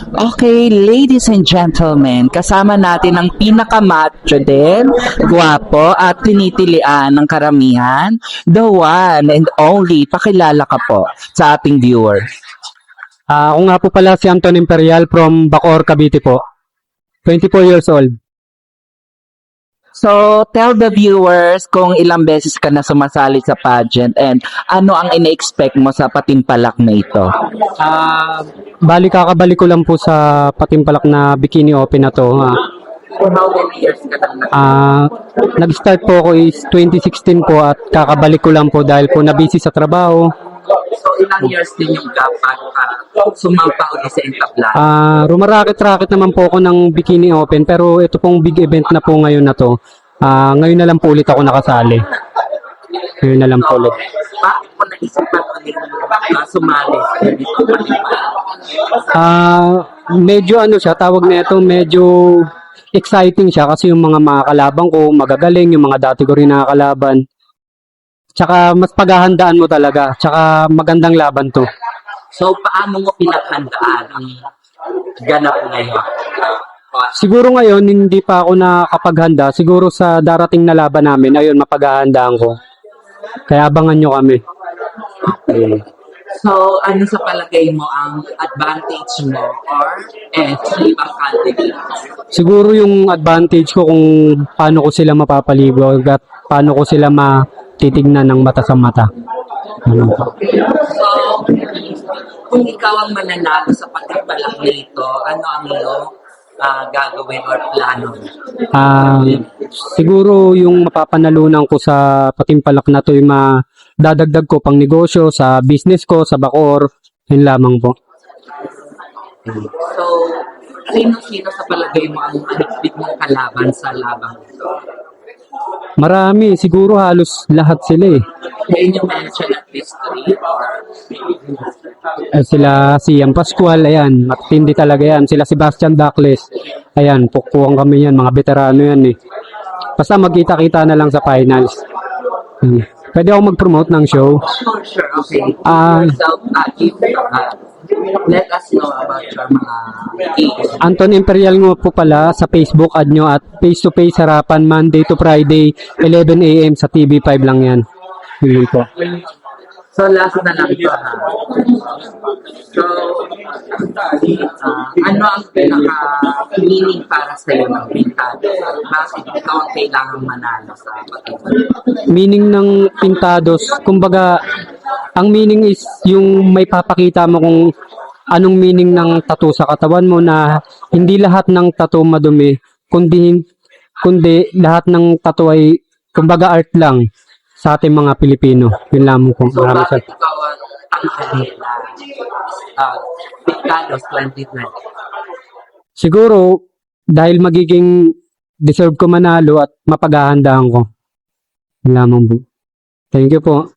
Okay, ladies and gentlemen, kasama natin ang pinakamacho din, gwapo at tinitilian ng karamihan, the one and only, pakilala ka po sa ating viewer. Ako nga po pala si Anton Imperial from Bacoor, Cavite po. 24 years old. So, tell the viewers kung ilang beses ka na sumasali sa pageant and ano ang ina-expect mo sa patimpalak na ito. Bali kakabalik ko lang po sa patimpalak na Bikini Open na to. For how many years ka na Nag-start po ako is 2016 po at kakabalik ko lang po dahil po nabisi sa trabaho. So, ilang years din yung gap bago ka sumampa ulit sa Entablan? Rumarakit-rakit naman po ako ng Bikini Open pero ito pong big event na po ngayon na to. Ngayon na lang po ulit ako nakasali. Ngayon na lang po ulit. Bakit mo naisipan ulit sumali dito pa? Medyo ano siya, tawag na ito, medyo exciting siya kasi yung mga kalaban ko magagaling, yung mga dati ko rin nakakalaban. Tsaka mas paghahandaan mo talaga, tsaka magandang laban to. So, paano mo pinaghandaan ang ganap ngayon? Siguro ngayon, hindi pa ako nakapaghanda. Siguro sa darating na laban namin, ayun, mapaghahandaan ko. Kaya abangan nyo kami. So, ano sa palagay mo ang advantage mo or sa ibang candidate? Siguro yung advantage ko kung paano ko sila mapapalibog at paano ko sila matitignan ng mata sa mata. So, kung ikaw ang mananalo sa pagkapalang nito, ano ang iyong gagawin or plano? Siguro yung mapapanalunan ko sa patimpalak na to yung madadagdag ko pang negosyo sa business ko, sa Bacoor, yun lamang po. So, sino-sino sa palagay mo ang mahigpit mong kalaban sa labang ito? Marami, siguro halos lahat sila eh. Can you mention at least 3 or Sila si Ian Pascual, ayan, matindi talaga yan. Sila Sebastian Dacles, ayan, pukpuan kami yan, mga veterano yan eh. Basta magkita-kita na lang sa finals. Pwede ako mag-promote ng show. Sure, okay. So, let us know about your mga gigs. Anton Imperial nga po pala sa Facebook, add nyo at face-to-face harapan Monday to Friday 11 AM sa TV5 lang yan. Yun po. So, last na lang ito ha. So, ano ang pinaka-meaning para sa iyo ng pintado? Bakit ikaw ang kailangang manalo sa pagkakas? Meaning ng pintados, kumbaga, ang meaning is yung may papakita mo kung anong meaning ng tattoo sa katawan mo na hindi lahat ng tattoo madumi, kundi lahat ng tattoo ay kumbaga art lang sa ating mga Pilipino. Yun lamang kung So, marami bakit ikaw ang tanggalin na Pintados 2020? Siguro, dahil magiging deserve ko manalo at mapaghahandaan ko. Yun lamang po. Thank you po.